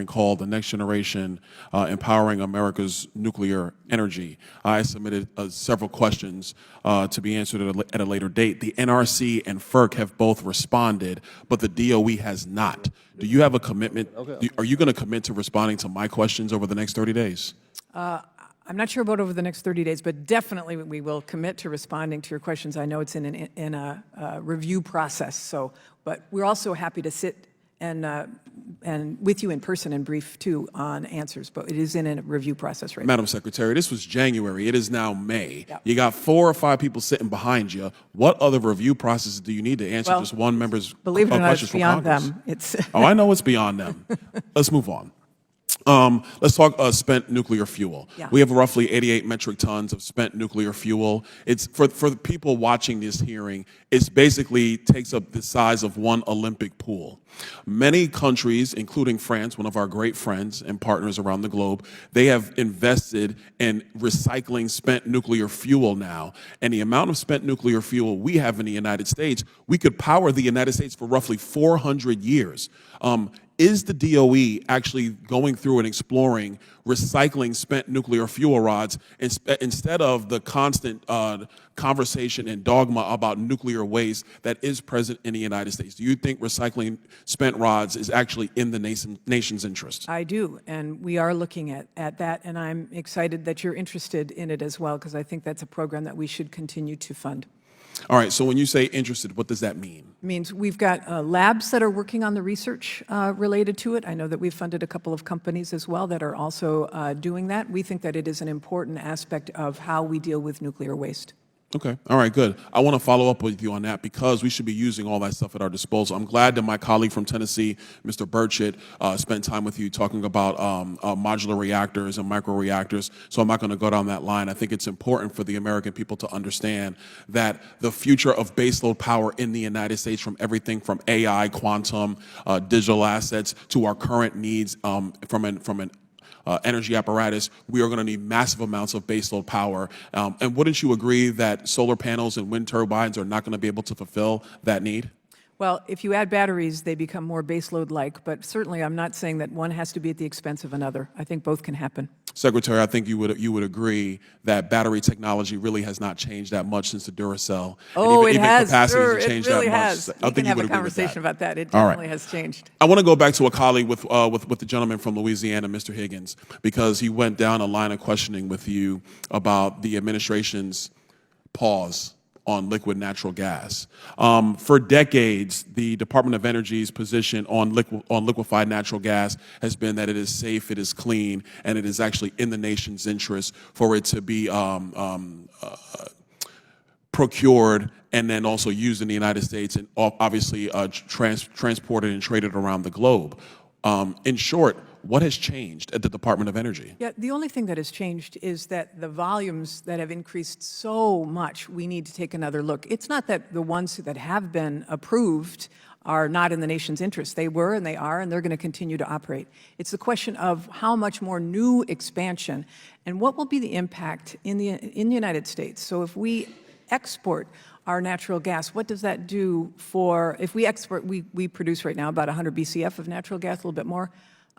hearing called The Next Generation Empowering America's Nuclear Energy. I submitted several questions to be answered at a later date. The NRC and FERC have both responded, but the DOE has not. Do you have a commitment? Okay. Are you going to commit to responding to my questions over the next 30 days? I'm not sure about over the next 30 days, but definitely we will commit to responding to your questions. I know it's in a review process, but we're also happy to sit and with you in person and brief too on answers, but it is in a review process right now. Madam Secretary, this was January. It is now May. Yep. You got 4 or 5 people sitting behind you. What other review processes do you need to answer just one member's questions from Congress? Believe it or not, it's beyond them. It's oh, I know it's beyond them. Let's move on. Let's talk spent nuclear fuel. Yeah. We have roughly 88 metric tons of spent nuclear fuel. It's for the people watching this hearing, it's basically takes up the size of one Olympic pool. Many countries, including France, one of our great friends and partners around the globe, they have invested in recycling spent nuclear fuel now. And the amount of spent nuclear fuel we have in the United States, we could power the United States for roughly 400 years. Is the DOE actually going through and exploring recycling spent nuclear fuel rods instead of the constant conversation and dogma about nuclear waste that is present in the United States? Do you think recycling spent rods is actually in the nation's interest? I do, and we are looking at that, and I'm excited that you're interested in it as well, because I think that's a program that we should continue to fund. All right, so when you say interested, what does that mean? It means we've got labs that are working on the research related to it. I know that we've funded a couple of companies as well that are also doing that. We think that it is an important aspect of how we deal with nuclear waste. Okay. All right, good. I want to follow up with you on that because we should be using all that stuff at our disposal. I'm glad that my colleague from Tennessee, Mr. Burchett, spent time with you talking about modular reactors and microreactors, so I'm not going to go down that line. I think it's important for the American people to understand that the future of baseload power in the United States, from everything from AI, quantum, digital assets, to our current needs from an energy apparatus, we are going to need massive amounts of baseload power. And wouldn't you agree that solar panels and wind turbines are not going to be able to fulfill that need? Well, if you add batteries, they become more baseload-like, but certainly I'm not saying that one has to be at the expense of another. I think both can happen. Secretary, I think you would agree that battery technology really has not changed that much since the Duracell. Oh, and it has. Capacity Sure, has changed it really that much. has. I think we can have you would a conversation about that. It All definitely right. has changed. I want to go back to a colleague with the gentleman from Louisiana, Mr. Higgins, because he went down a line of questioning with you about the administration's pause on liquid natural gas. For decades, the Department of Energy's position on liquefied natural gas has been that it is safe, it is clean, and it is actually in the nation's interest for it to be procured and then also used in the United States and obviously transported and traded around the globe. In short, what has changed at the Department of Energy? Yeah, the only thing that has changed is that the volumes that have increased so much, we need to take another look. It's not that the ones that have been approved are not in the nation's interest. They were and they are, and they're going to continue to operate. It's the question of how much more new expansion and what will be the impact in the United States. So if we export our natural gas, what does that do for, if we export, we produce right now about 100 BCF of natural gas, a little bit more.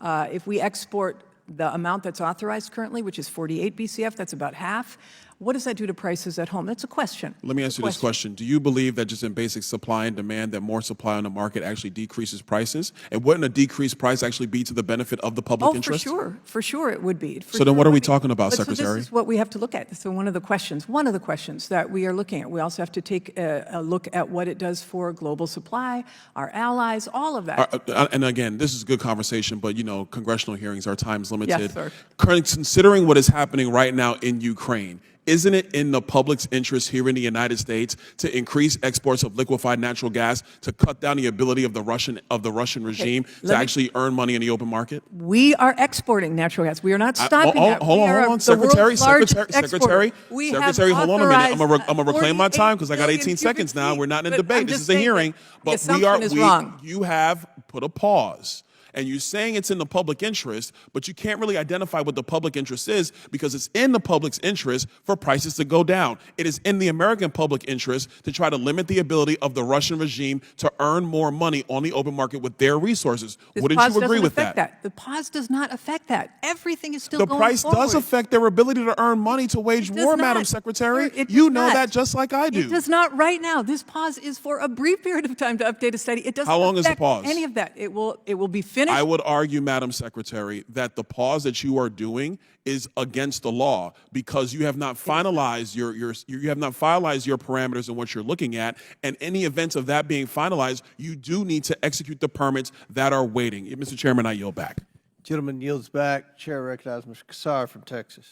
If we export the amount that's authorized currently, which is 48 BCF, that's about half. What does that do to prices at home? That's a question. Let me ask you this question. Do you believe that just in basic supply and demand that more supply on the market actually decreases prices? And wouldn't a decreased price actually be to the benefit of the public interest? For sure it would be. So then what are we talking about, Secretary? So this is what we have to look at. So one of the questions that we are looking at, we also have to take a look at what it does for global supply, our allies, all of that. And again, this is a good conversation, but you know, congressional hearings, our time's limited. Yes, sir. Considering what is happening right now in Ukraine, isn't it in the public's interest here in the United States to increase exports of liquefied natural gas to cut down the ability of the Russian regime to actually earn money in the open market? We are exporting natural gas. We are not stopping that. Hold on, Secretary, hold on a minute. I'm gonna reclaim my time because I got 18 seconds now. We're not in a debate. This is a hearing, but you have put a pause. and you're saying it's in the public interest, but you can't really identify what the public interest is because it's in the public's interest for prices to go down. It is in the American public interest to try to limit the ability of the Russian regime to earn more money on the open market with their resources. Wouldn't you agree with that? The pause does not affect that. Everything is still The going price forward. does affect their ability to earn money to wage It does war, not. Madam Secretary. It You does know not. that just like I do. It does not right now. This pause is for a brief period of time to update a study. It doesn't How long is the affect pause? any of that. It will be finished. I would argue, Madam Secretary, that the pause that you are doing is against the law because you have not finalized you have not finalized your parameters and what you're looking at. And any events of that being finalized, you do need to execute the permits that are waiting. Mr. Chairman, I yield back. Gentleman yields back. Chair recognizes Mr. Kassar from Texas.